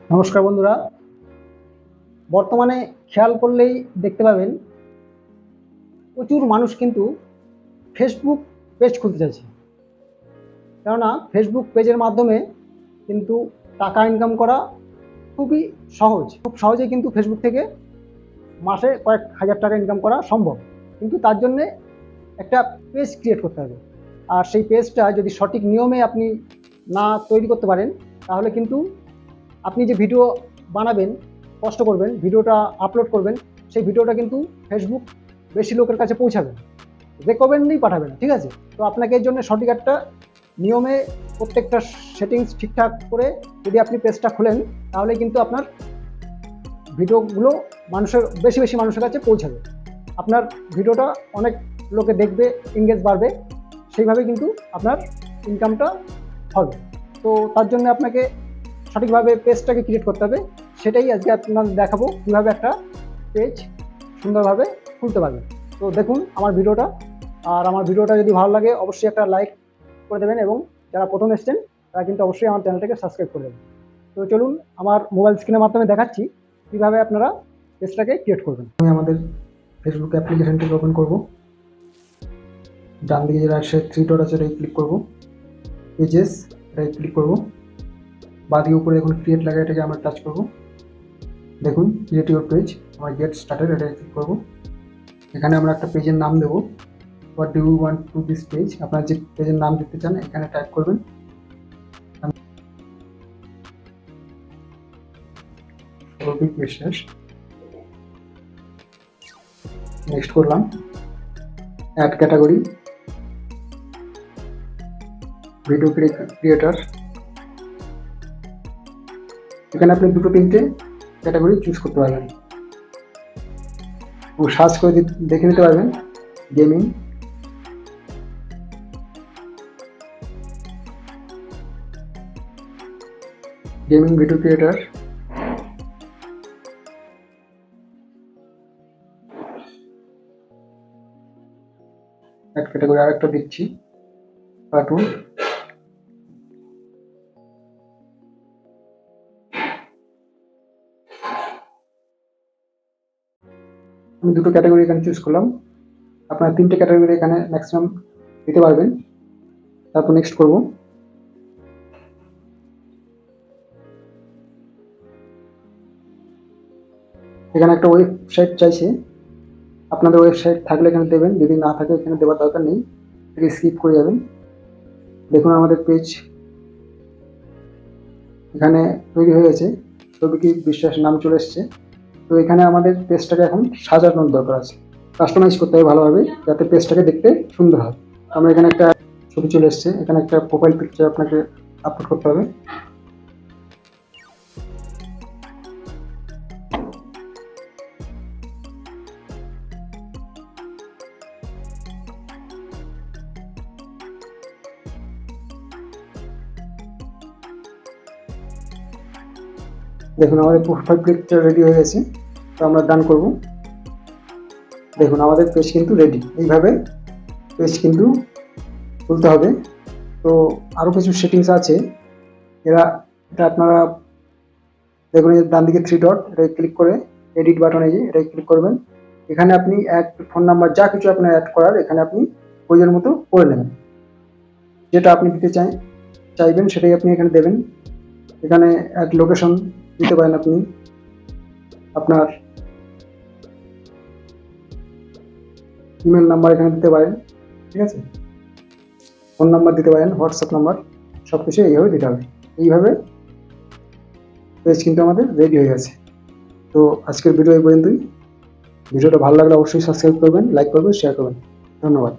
নমস্কার বন্ধুরা, বর্তমানে খেয়াল করলেই দেখতে পাবেন প্রচুর মানুষ কিন্তু ফেসবুক পেজ খুলতে চাইছে। কেননা ফেসবুক পেজের মাধ্যমে কিন্তু টাকা ইনকাম করা খুবই সহজ, খুব সহজেই কিন্তু ফেসবুক থেকে মাসে কয়েক হাজার টাকা ইনকাম করা সম্ভব। কিন্তু তার জন্যে একটা পেজ ক্রিয়েট করতে হবে, আর সেই পেজটা যদি সঠিক নিয়মে আপনি না তৈরি করতে পারেন তাহলে কিন্তু আপনি যে ভিডিও বানাবেন, কষ্ট করবেন, ভিডিওটা আপলোড করবেন, সেই ভিডিওটা কিন্তু ফেসবুক বেশি লোকের কাছে পৌঁছাবে, রেকমেন্ডই পাঠাবে না। ঠিক আছে, তো আপনাকে এর জন্য সঠিক একটা নিয়মে প্রত্যেকটা সেটিংস ঠিকঠাক করে যদি আপনি পেজটা খোলেন তাহলে কিন্তু আপনার ভিডিওগুলো বেশি বেশি মানুষের কাছে পৌঁছাবে, আপনার ভিডিওটা অনেক লোকে দেখবে, এঙ্গেজ বাড়বে, সেইভাবে কিন্তু আপনার ইনকামটা হবে। তো তার জন্য আপনাকে সঠিকভাবে পেজটাকে ক্রিয়েট করতে হবে। সেটাই আজকে আপনাদের দেখাবো কীভাবে একটা পেজ সুন্দরভাবে খুলতে পারবেন। তো দেখুন আমার ভিডিওটা, আর আমার ভিডিওটা যদি ভালো লাগে অবশ্যই একটা লাইক করে দেবেন, এবং যারা প্রথম এসছেন তারা কিন্তু অবশ্যই আমার চ্যানেলটাকে সাবস্ক্রাইব করে দেবেন। তো চলুন আমার মোবাইল স্ক্রিনের মাধ্যমে দেখাচ্ছি কীভাবে আপনারা পেজটাকে ক্রিয়েট করবেন। আমি আমাদের ফেসবুক অ্যাপ্লিকেশনটিকে ওপেন করব। ডান দিকে যে রাইট সাইড থ্রি ডট আছে এটাই ক্লিক করব, পেজেস এটাই ক্লিক করব, বাদিকে উপরে দেখুন ক্রিয়েট লেখা, এটাকে আমরা টাচ করব। দেখুন ক্রিয়েট ইউর পেজ, আমরা গেট স্টার্টেড এটাকে ক্লিক করব। এখানে আমরা একটা পেজের নাম দেবো, what do you want to this page, আপনার যে পেজের নাম দিতে চান এখানে টাইপ করবেন। নেক্সট করলাম, অ্যাড ক্যাটাগরি, ভিডিও ক্রিয়েটার। এখানে আপনি দুটো তিনটে ক্যাটাগরি চুজ করতে পারবেন ও সার্চ করে দেখে নিতে পারবেন। গেমিং, ভিডিও ক্রিয়েটার, এক ক্যাটাগরি আরেকটা দিচ্ছি, কার্টুন। আমি দুটো ক্যাটাগরি এখানে চুজ করলাম, আপনার তিনটে ক্যাটাগরি এখানে ম্যাক্সিমাম দিতে পারবেন। তারপর নেক্সট করব। এখানে একটা ওয়েবসাইট চাইছে, আপনাদের ওয়েবসাইট থাকলে এখানে দেবেন, যদি না থাকে এখানে দেওয়ার দরকার নেই, এটাকে স্কিপ করে যাবেন। দেখুন আমাদের পেজ এখানে তৈরি হয়ে গেছে, ছবিকি বিশ্বাস নাম চলে এসছে। তো এখানে আমাদের পেজটাকে এখন সাজানোর দরকার আছে, কাস্টমাইজ করতে হবে ভালোভাবে যাতে পেজটাকে দেখতে সুন্দর হয়। আমরা এখানে একটা ছবি চলে এসছে, এখানে একটা প্রোফাইল পিকচার আপনাকে আপলোড করতে হবে। দেখুন আমাদের প্রোফাইল পিকচার রেডি হয়ে গেছে, তো আমরা ডান করব। দেখুন আমাদের পেজ কিন্তু রেডি। এইভাবে পেজ কিন্তু খুলতে হবে। তো আরও কিছু সেটিংস আছে, এটা আপনারা দেখুন ডান দিকে থ্রি ডট, এটাই ক্লিক করে এডিট বাটন, এই যে এটাই ক্লিক করবেন। এখানে আপনি অ্যাড ফোন নাম্বার যা কিছু আপনার অ্যাড করার এখানে আপনি প্রয়োজন মতো করে নেবেন, যেটা আপনি দিতে চাইবেন সেটাই আপনি এখানে দেবেন। এখানে অ্যাড লোকেশন দিতে পারেন, আপনি আপনার ইমেল নাম্বার এখানে দিতে পারেন, ঠিক আছে, ফোন নাম্বার দিতে পারেন, হোয়াটসঅ্যাপ নাম্বার, সব কিছু এইভাবে দিতে হবে। এইভাবে পেজ কিন্তু আমাদের রেডি হয়ে গেছে। তো আজকের ভিডিও এই পর্যন্তই। ভিডিওটা ভালো লাগলে অবশ্যই সাবস্ক্রাইব করবেন, লাইক করবেন, শেয়ার করবেন। ধন্যবাদ।